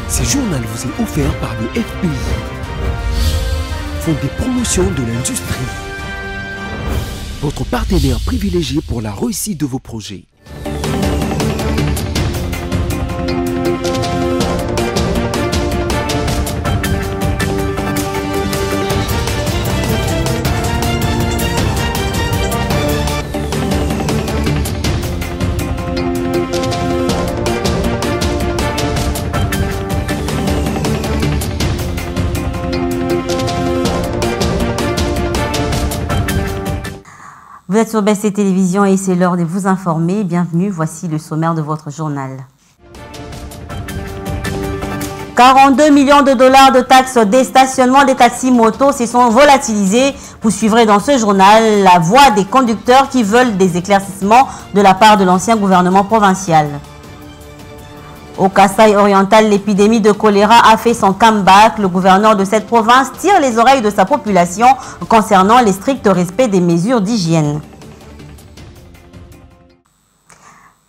Ce journal vous est offert par le FPI, Fonds des promotions de l'industrie, votre partenaire privilégié pour la réussite de vos projets. Vous êtes sur BC Télévision et c'est l'heure de vous informer. Bienvenue, voici le sommaire de votre journal. 42 millions de dollars de taxes des stationnements des taxis motos se sont volatilisés. Vous suivrez dans ce journal la voix des conducteurs qui veulent des éclaircissements de la part de l'ancien gouvernement provincial. Au Kasaï oriental, l'épidémie de choléra a fait son comeback. Le gouverneur de cette province tire les oreilles de sa population concernant les stricts respects des mesures d'hygiène.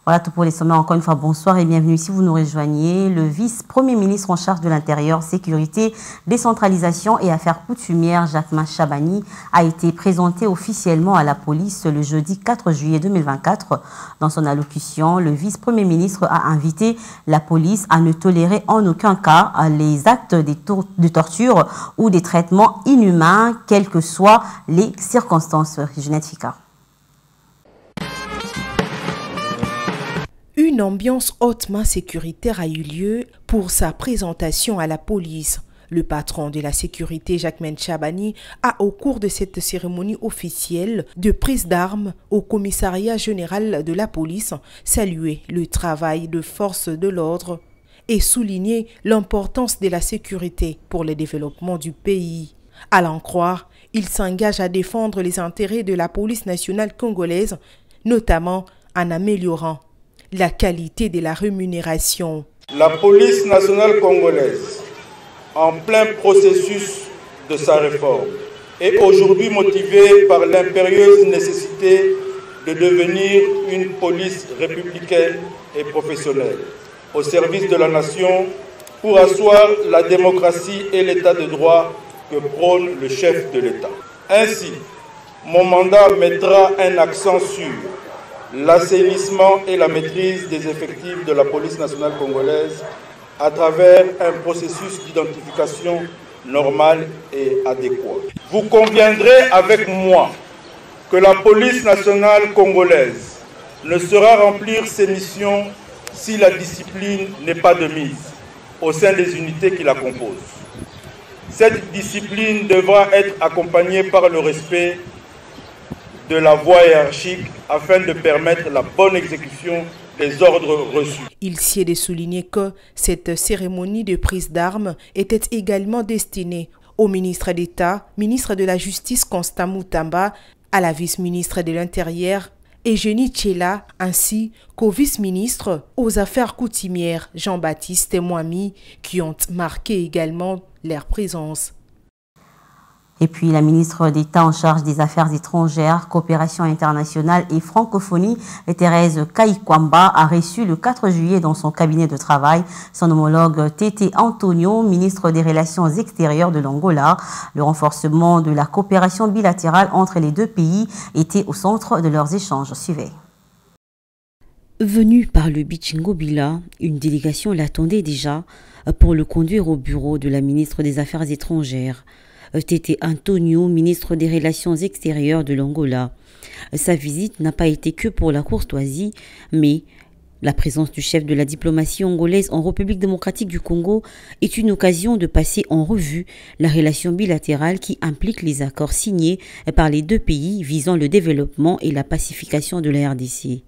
Voilà tout pour les sommets. Encore une fois, bonsoir et bienvenue. Si vous nous rejoignez, le vice-premier ministre en charge de l'Intérieur, Sécurité, Décentralisation et Affaires coutumières, Jacquemain Chabani, a été présenté officiellement à la police le jeudi 4 juillet 2024. Dans son allocution, le vice-premier ministre a invité la police à ne tolérer en aucun cas les actes de torture ou des traitements inhumains, quelles que soient les circonstances. Jeanette Fika. Une ambiance hautement sécuritaire a eu lieu pour sa présentation à la police. Le patron de la sécurité, Jacquemain Chabani, a, au cours de cette cérémonie officielle de prise d'armes au commissariat général de la police, salué le travail de forces de l'ordre et souligné l'importance de la sécurité pour le développement du pays. À l'en croire, il s'engage à défendre les intérêts de la police nationale congolaise, notamment en améliorant la qualité de la rémunération. La police nationale congolaise, en plein processus de sa réforme, est aujourd'hui motivée par l'impérieuse nécessité de devenir une police républicaine et professionnelle, au service de la nation, pour asseoir la démocratie et l'état de droit que prône le chef de l'État. Ainsi, mon mandat mettra un accent sur l'assainissement et la maîtrise des effectifs de la police nationale congolaise à travers un processus d'identification normal et adéquat. Vous conviendrez avec moi que la police nationale congolaise ne saura remplir ses missions si la discipline n'est pas de mise au sein des unités qui la composent. Cette discipline devra être accompagnée par le respect de la voie hiérarchique afin de permettre la bonne exécution des ordres reçus. Il sied de souligner que cette cérémonie de prise d'armes était également destinée au ministre d'État, ministre de la Justice Constant Moutamba, à la vice-ministre de l'Intérieur, Eugénie Tchela, ainsi qu'au vice-ministre aux Affaires coutumières, Jean-Baptiste Mwami, qui ont marqué également leur présence. Et puis la ministre d'État en charge des Affaires étrangères, coopération internationale et francophonie, Thérèse Kaikwamba, a reçu le 4 juillet dans son cabinet de travail son homologue Tété Antonio, ministre des Relations extérieures de l'Angola. Le renforcement de la coopération bilatérale entre les deux pays était au centre de leurs échanges. Suivez. Venu par le Bichingo Bila, une délégation l'attendait déjà pour le conduire au bureau de la ministre des Affaires étrangères. Tété Antonio, ministre des Relations extérieures de l'Angola. Sa visite n'a pas été que pour la courtoisie, mais la présence du chef de la diplomatie angolaise en République démocratique du Congo est une occasion de passer en revue la relation bilatérale qui implique les accords signés par les deux pays visant le développement et la pacification de la RDC.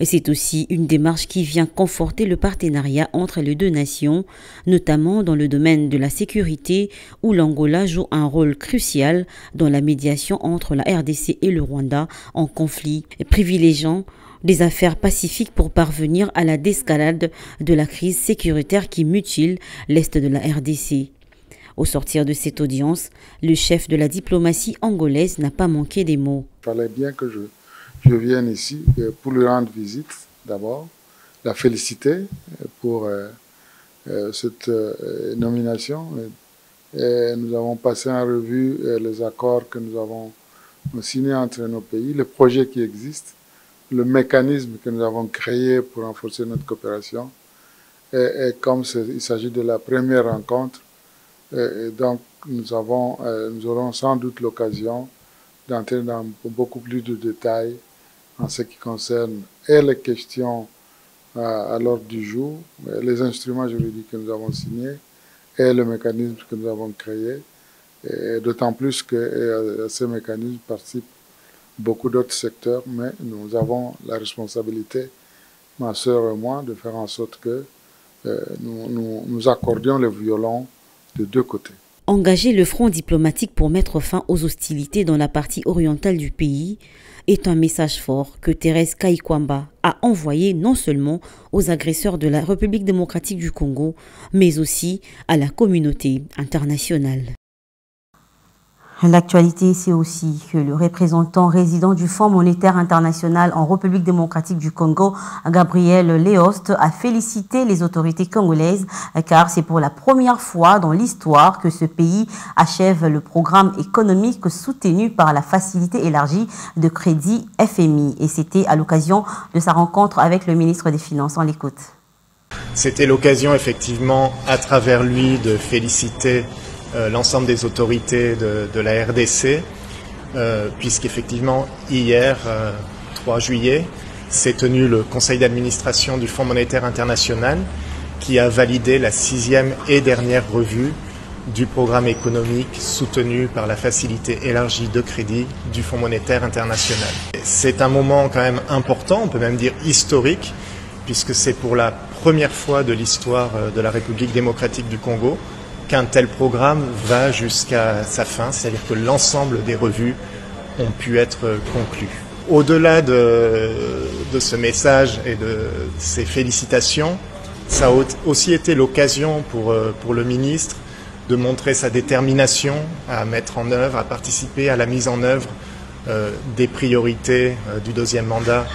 C'est aussi une démarche qui vient conforter le partenariat entre les deux nations, notamment dans le domaine de la sécurité où l'Angola joue un rôle crucial dans la médiation entre la RDC et le Rwanda en conflit, privilégiant des affaires pacifiques pour parvenir à la désescalade de la crise sécuritaire qui mutile l'Est de la RDC. Au sortir de cette audience, le chef de la diplomatie angolaise n'a pas manqué des mots. Il fallait bien que je vienne ici pour lui rendre visite d'abord, la féliciter pour cette nomination. Et nous avons passé en revue les accords que nous avons signés entre nos pays, les projets qui existent, le mécanisme que nous avons créé pour renforcer notre coopération. Et comme il s'agit de la première rencontre, donc nous aurons sans doute l'occasion d'entrer dans beaucoup plus de détails en ce qui concerne et les questions à l'ordre du jour, les instruments juridiques que nous avons signés et le mécanisme que nous avons créé. D'autant plus que à ces mécanismes participent beaucoup d'autres secteurs, mais nous avons la responsabilité, ma sœur et moi, de faire en sorte que nous accordions les violons de deux côtés. Engager le front diplomatique pour mettre fin aux hostilités dans la partie orientale du pays est un message fort que Thérèse Kaikwamba a envoyé non seulement aux agresseurs de la République démocratique du Congo, mais aussi à la communauté internationale. L'actualité, c'est aussi que le représentant résident du Fonds monétaire international en République démocratique du Congo, Gabriel Leost, a félicité les autorités congolaises car c'est pour la première fois dans l'histoire que ce pays achève le programme économique soutenu par la facilité élargie de crédit FMI. Et c'était à l'occasion de sa rencontre avec le ministre des Finances. On l'écoute. C'était l'occasion effectivement à travers lui de féliciter l'ensemble des autorités de la RDC, puisqu'effectivement hier, 3 juillet, s'est tenu le conseil d'administration du Fonds monétaire international qui a validé la 6e et dernière revue du programme économique soutenu par la facilité élargie de crédit du Fonds monétaire international. C'est un moment quand même important, on peut même dire historique, puisque c'est pour la première fois de l'histoire de la République démocratique du Congo qu'un tel programme va jusqu'à sa fin, c'est-à-dire que l'ensemble des revues ont pu être conclues. Au-delà de ce message et de ces félicitations, ça a aussi été l'occasion pour le ministre de montrer sa détermination à mettre en œuvre, à participer à la mise en œuvre des priorités du 2e mandat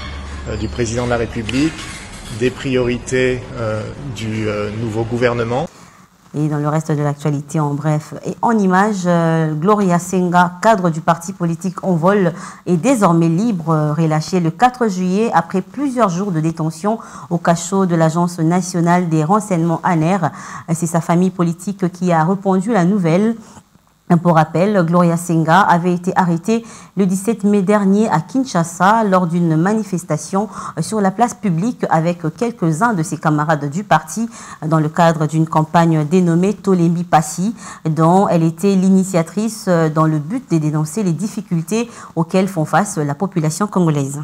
du président de la République, des priorités du nouveau gouvernement. Et dans le reste de l'actualité, en bref et en images, Gloria Senga, cadre du parti politique Envol, est désormais libre, relâchée le 4 juillet après plusieurs jours de détention au cachot de l'Agence nationale des renseignements ANER. C'est sa famille politique qui a répondu la nouvelle. Pour rappel, Gloria Senga avait été arrêtée le 17 mai dernier à Kinshasa lors d'une manifestation sur la place publique avec quelques-uns de ses camarades du parti dans le cadre d'une campagne dénommée Tolembi Passi, dont elle était l'initiatrice dans le but de dénoncer les difficultés auxquelles font face la population congolaise.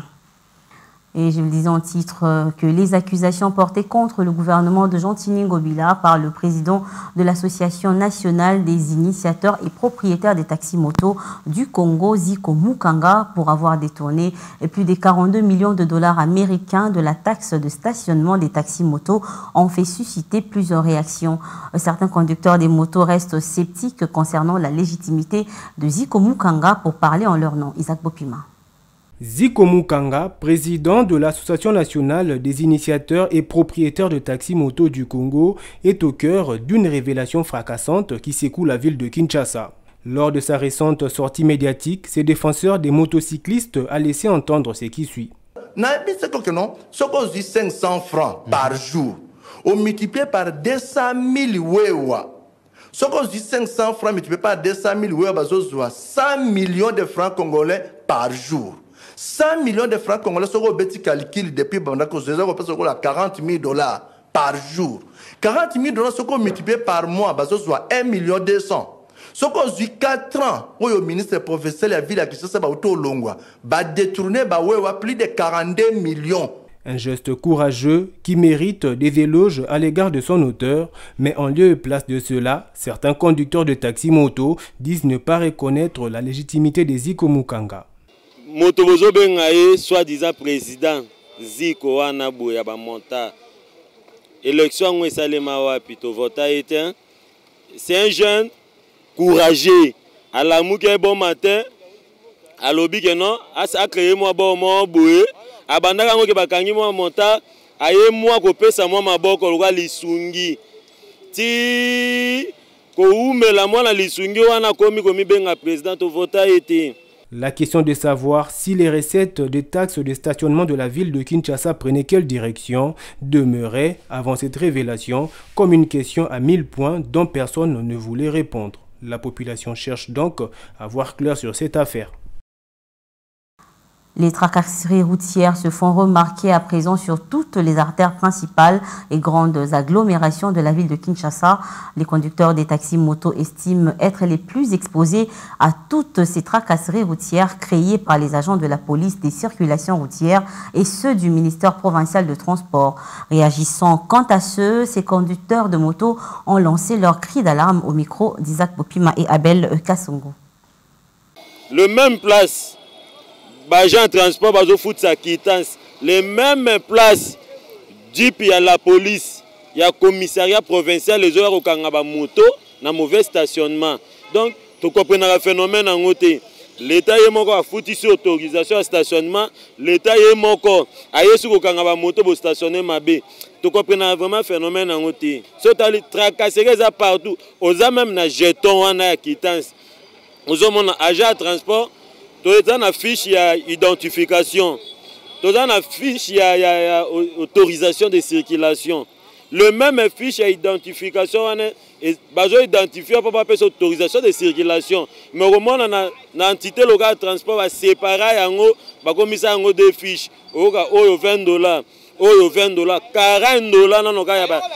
Et je le disais en titre que les accusations portées contre le gouvernement de Jean-Tini Ngobila par le président de l'Association nationale des initiateurs et propriétaires des taxis-motos du Congo, Zico Mukanga, pour avoir détourné plus de 42 millions de dollars américains de la taxe de stationnement des taxis-motos ont fait susciter plusieurs réactions. Certains conducteurs des motos restent sceptiques concernant la légitimité de Zico Mukanga pour parler en leur nom. Isaac Bopima. Zico Mukanga, président de l'Association nationale des initiateurs et propriétaires de taxis-motos du Congo, est au cœur d'une révélation fracassante qui secoue la ville de Kinshasa. Lors de sa récente sortie médiatique, ses défenseurs des motocyclistes a laissé entendre ce qui suit. Ce qu'on dit 500 francs par jour, on multiplie par 200 000 wewa. Ce qu'on dit 500 francs multiplié par 200 000 wewa, 100 millions de francs congolais par jour. 100 millions de francs congolais, ce qu'on petit calcul depuis 40 000 dollars par jour. 40 000 dollars, ce qu'on multiplie par mois, 1 million 200. Ce qu'on dit 4 ans, où le ministre professeur la ville a détourné plus de 42 millions. Un geste courageux qui mérite des éloges à l'égard de son auteur, mais en lieu et place de cela, certains conducteurs de taxi-moto disent ne pas reconnaître la légitimité de Zico Mukanga. Motobozo Bengaye, soi-disant président Zico Wanabu Yabamonta. Élection Salema Wapito Vota était. C'est un jeune courageux. À la mouke bon matin, à l'obi que non, a créé moi bon boué. Abandaka ngo ke bakangi moi monta, aye moi ko pesa moi maboko lwa lisungi. ti koumela mwana lisungi wana komi benga président to vota été. La question de savoir si les recettes des taxes de stationnement de la ville de Kinshasa prenaient quelle direction demeurait, avant cette révélation, comme une question à 1000 points dont personne ne voulait répondre. La population cherche donc à voir clair sur cette affaire. Les tracasseries routières se font remarquer à présent sur toutes les artères principales et grandes agglomérations de la ville de Kinshasa. Les conducteurs des taxis motos estiment être les plus exposés à toutes ces tracasseries routières créées par les agents de la police des circulations routières et ceux du ministère provincial de transport. Réagissant quant à ces conducteurs de motos ont lancé leur cri d'alarme au micro d'Isaac Popima et Abel Kassongo. Le même place. Bagent transport bazo fout sa quittance les mêmes places jeep ya la police ya commissariat provincial les heures au kangaba moto na mauvais stationnement donc to comprendre le phénomène en côté l'état est moko a fouti sur autorisation à stationnement l'état est moko a yesu ko kangaba moto bo stationner mabe to comprendre vraiment phénomène en côté so tali tracasseries à partout aux a même na jeton wana ya quittance aux hommes agent transport. Tout ça na fiche ya identification, tout ça na fiche ya autorisation de circulation. Le même fiche ya identification et bazo identifier pas passer autorisation de circulation. Mais au moins na entité locale de transport va séparer yango ba komisa yango deux fiches. Oka oyo $20, oyo $20, $40 na noka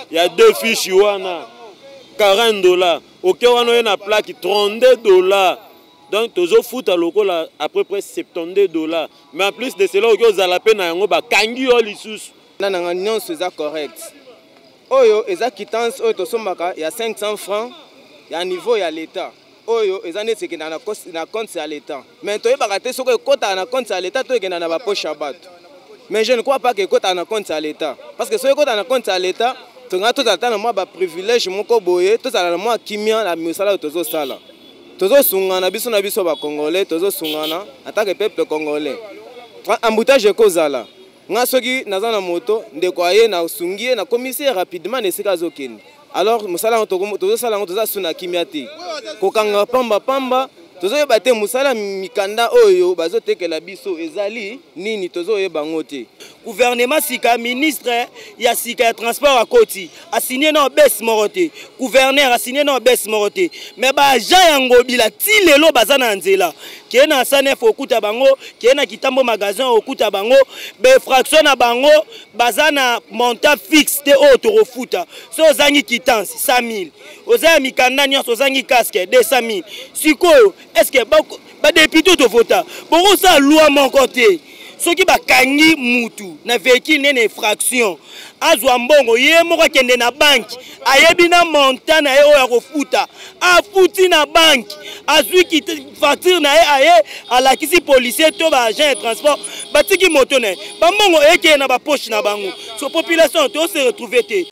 ya deux fiches wana. $40. OK wana na plaque $32. Donc, tous les foot à local à peu près $72. Mais en plus de cela, vous avez la peine à un kangi ou l'issous. Non, c'est correct. Oyo, les quittance, il y a 500 francs, il y a un niveau, il y a l'État. Oyo, les années, c'est qu'il y a un compte à l'État. Mais tu as raté ce que tu as un compte à l'État, tu as un poche à battre. Mais je ne crois pas que tu as un compte à l'État. Parce que si tu as un compte à l'État, tu as tout un privilège, mon coboye, tout à l'heure, kimia, la musala, tout ça. Tozo sungana biso na biso ba congolais tozo sungana attaque peuple congolais emboutage kozala nga soki naza na moto ndeko aye na sungie na commissaire rapidement nesika zokeni alors musala tozo sala ngo toza suna kimiati kokanga pamba tozo yeba te musala mikanda oyo bazotekela biso ezali nini tozo yeba ngote gouvernement sika ministre ya sika ya transport à koti a signé na baisse moroté gouverneur a signé na baisse moroté mais ba agent yango bila ti lelo bazana nzela kena sanef okuta bango kena kitambo magasin okuta bango be fraction na bango bazana montant fixe te auto refuta so zangi quittance 100 000 oza mikanda nyonso zangi casque 200 000 sikoyo est-ce que ba député to vota bongo sa loi mon côté ceux qui bakangi mutu na véhicule nene fraction azwa mbongo ye moko kende na banki ayebi na montant na ye oya kofuta afuti na banki azwi ki facture na ye aye alakisi policier to ba agent de transport batiki moto na ba mbongo eke na ba poche na bango so population to se retrouver te.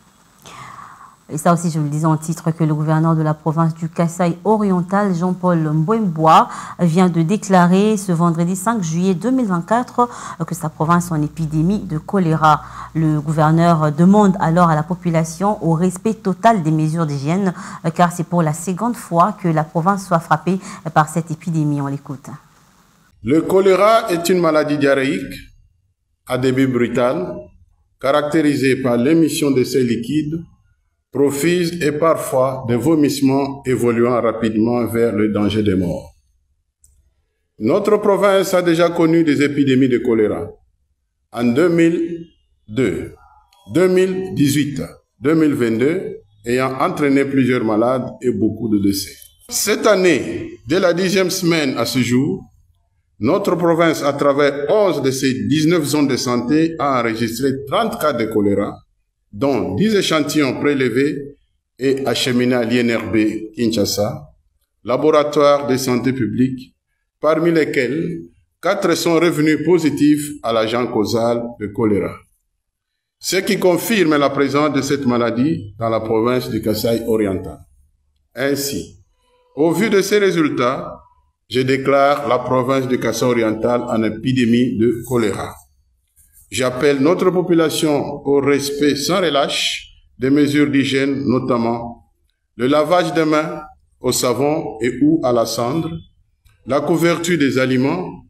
Et ça aussi, je vous le disais en titre, que le gouverneur de la province du Kasaï oriental, Jean-Paul Mbouembois, vient de déclarer ce vendredi 5 juillet 2024 que sa province est en épidémie de choléra. Le gouverneur demande alors à la population au respect total des mesures d'hygiène, car c'est pour la seconde fois que la province soit frappée par cette épidémie. On l'écoute. Le choléra est une maladie diarrhéique à début brutal, caractérisée par l'émission de ces liquides, profuse et parfois des vomissements évoluant rapidement vers le danger de mort. Notre province a déjà connu des épidémies de choléra. En 2002, 2018, 2022, ayant entraîné plusieurs malades et beaucoup de décès. Cette année, dès la 10e semaine à ce jour, notre province, à travers 11 de ses 19 zones de santé, a enregistré 30 cas de choléra, dont 10 échantillons prélevés et acheminés à l'INRB Kinshasa, laboratoire de santé publique, parmi lesquels 4 sont revenus positifs à l'agent causal de choléra. Ce qui confirme la présence de cette maladie dans la province du Kasaï oriental. Ainsi, au vu de ces résultats, je déclare la province du Kasaï oriental en épidémie de choléra. J'appelle notre population au respect sans relâche des mesures d'hygiène, notamment le lavage des mains au savon et ou à la cendre, la couverture des aliments,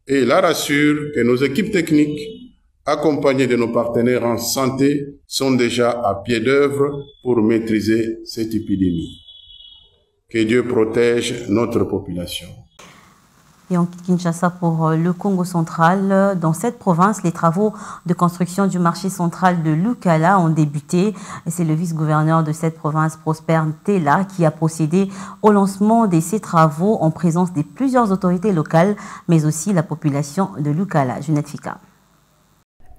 et la rassure que nos équipes techniques, accompagnées de nos partenaires en santé, sont déjà à pied d'œuvre pour maîtriser cette épidémie. Que Dieu protège notre population. Et on quitte Kinshasa pour le Congo central. Dans cette province, les travaux de construction du marché central de Lukala ont débuté. C'est le vice-gouverneur de cette province, Prosper Ntela, qui a procédé au lancement de ces travaux en présence de plusieurs autorités locales, mais aussi la population de Lukala. Junette Fika.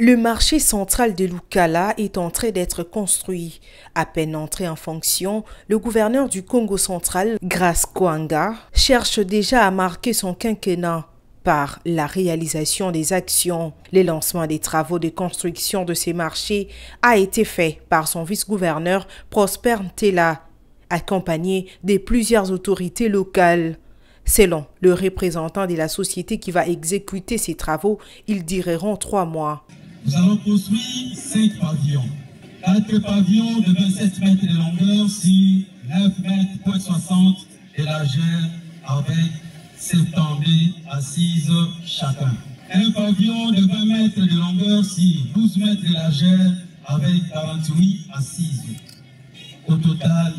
Le marché central de Lukala est en train d'être construit. À peine entré en fonction, le gouverneur du Congo central, Grace Kwanga, cherche déjà à marquer son quinquennat par la réalisation des actions. Le lancement des travaux de construction de ces marchés a été fait par son vice-gouverneur Prosper Ntela, accompagné de plusieurs autorités locales. Selon le représentant de la société qui va exécuter ces travaux, ils dureront 3 mois. Nous allons construire 5 pavillons. 4 pavillons de 27 mètres de longueur sur 9 mètres 60 de largeur avec 70 assises chacun. Un pavillon de 20 mètres de longueur sur 12 mètres de largeur avec 48 assises. Au total,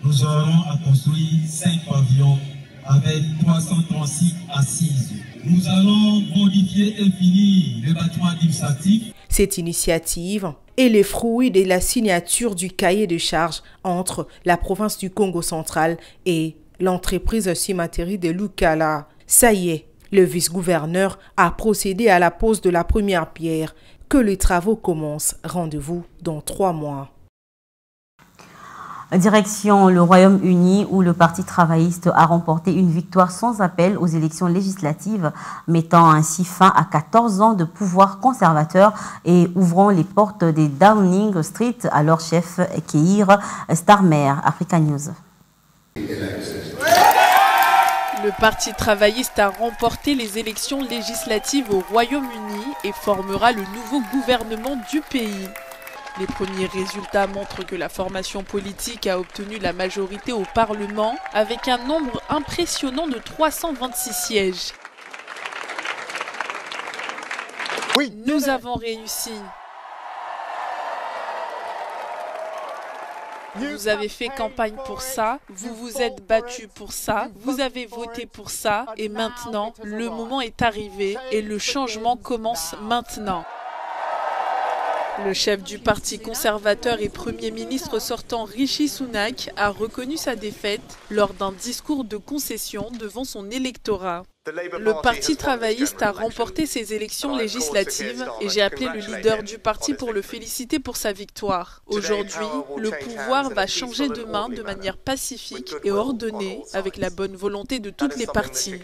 nous aurons à construire 5 pavillons avec 336 assises. Nous allons modifier et finir le bâtiment administratif. Cette initiative est le fruit de la signature du cahier de charges entre la province du Congo central et l'entreprise cimenterie de Lukala. Ça y est, le vice-gouverneur a procédé à la pose de la première pierre. Que les travaux commencent. Rendez-vous dans 3 mois. Direction le Royaume-Uni où le Parti travailliste a remporté une victoire sans appel aux élections législatives, mettant ainsi fin à 14 ans de pouvoir conservateur et ouvrant les portes des Downing Street à leur chef Keir Starmer. Africa News. Le Parti travailliste a remporté les élections législatives au Royaume-Uni et formera le nouveau gouvernement du pays. Les premiers résultats montrent que la formation politique a obtenu la majorité au Parlement avec un nombre impressionnant de 326 sièges. Oui, nous avons réussi. Vous avez fait campagne pour ça, vous vous êtes battu pour ça, vous avez voté pour ça et maintenant, le moment est arrivé et le changement commence maintenant. Le chef du parti conservateur et Premier ministre sortant Rishi Sunak a reconnu sa défaite lors d'un discours de concession devant son électorat. Le Parti travailliste a remporté ces élections législatives et j'ai appelé le leader du parti pour le féliciter pour sa victoire. Aujourd'hui, le pouvoir va changer de main de manière pacifique et ordonnée avec la bonne volonté de toutes les parties.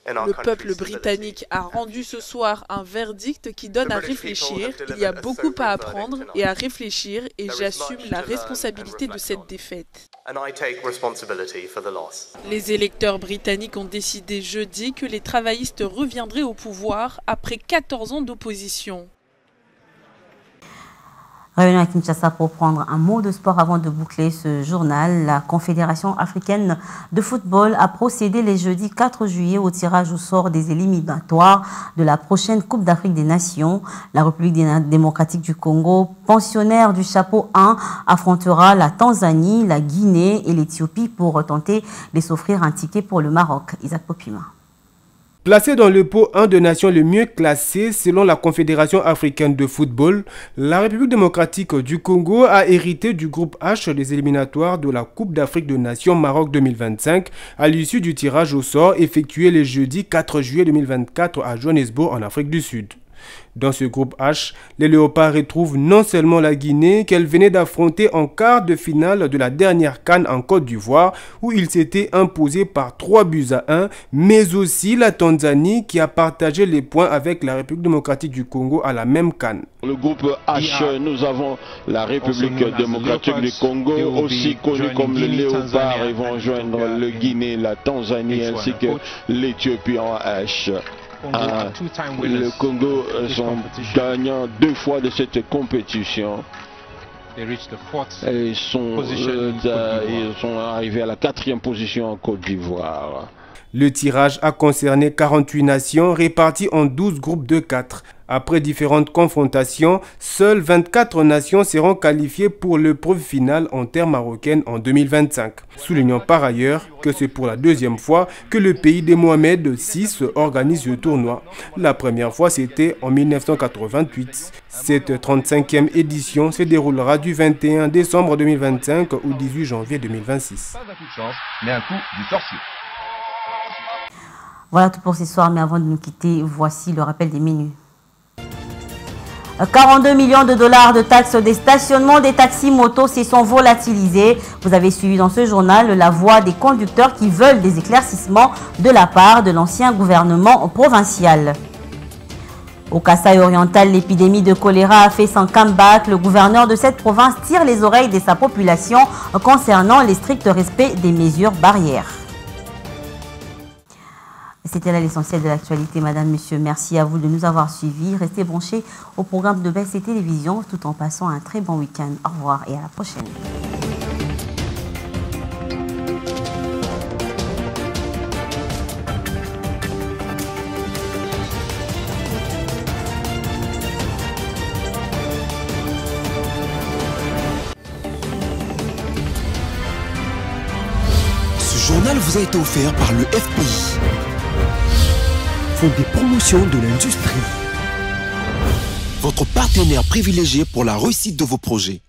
Le peuple britannique a rendu ce soir un verdict qui donne à réfléchir. Il y a beaucoup à apprendre et à réfléchir et j'assume la responsabilité de cette défaite. Les électeurs britanniques ont décidé jeudi que les travaillistes reviendraient au pouvoir après 14 ans d'opposition. Réunion à Kinshasa pour prendre un mot de sport avant de boucler ce journal. La Confédération africaine de football a procédé les jeudis 4 juillet au tirage au sort des éliminatoires de la prochaine Coupe d'Afrique des Nations. La République démocratique du Congo, pensionnaire du chapeau 1, affrontera la Tanzanie, la Guinée et l'Éthiopie pour tenter de s'offrir un ticket pour le Maroc. Isaac Popima. Placé dans le pot 1 de nations le mieux classé selon la Confédération africaine de football, la République démocratique du Congo a hérité du groupe H des éliminatoires de la Coupe d'Afrique des Nations Maroc 2025 à l'issue du tirage au sort effectué le jeudi 4 juillet 2024 à Johannesburg en Afrique du Sud. Dans ce groupe H, les Léopards retrouvent non seulement la Guinée qu'elle venait d'affronter en quart de finale de la dernière CAN en Côte d'Ivoire où il s'était imposé par 3-1, mais aussi la Tanzanie qui a partagé les points avec la République démocratique du Congo à la même CAN. Le groupe H, nous avons la République démocratique du Congo, aussi connue comme le Léopard, et vont joindre le Guinée, la Tanzanie ainsi que l'Éthiopie en H. Le Congo sont gagnants 2 fois de cette compétition. Ils sont arrivés à la 4e position en Côte d'Ivoire. Le tirage a concerné 48 nations réparties en 12 groupes de 4. Après différentes confrontations, seules 24 nations seront qualifiées pour l'épreuve finale en terre marocaine en 2025. Soulignons par ailleurs que c'est pour la 2e fois que le pays de Mohamed VI organise le tournoi. La première fois, c'était en 1988. Cette 35e édition se déroulera du 21 décembre 2025 au 18 janvier 2026. Mais un coup du sorcier. Voilà tout pour ce soir, mais avant de nous quitter, voici le rappel des menus. 42 millions de dollars de taxes des stationnements des taxis motos se sont volatilisés. Vous avez suivi dans ce journal la voix des conducteurs qui veulent des éclaircissements de la part de l'ancien gouvernement provincial. Au Kasaï oriental, l'épidémie de choléra a fait son comeback. Le gouverneur de cette province tire les oreilles de sa population concernant les stricts respects des mesures barrières. C'était là l'essentiel de l'actualité, madame, monsieur. Merci à vous de nous avoir suivis. Restez branchés au programme de BES Télévision tout en passant un très bon week-end. Au revoir et à la prochaine. Ce journal vous a été offert par le FPI. Fonds des promotions de l'industrie. Votre partenaire privilégié pour la réussite de vos projets.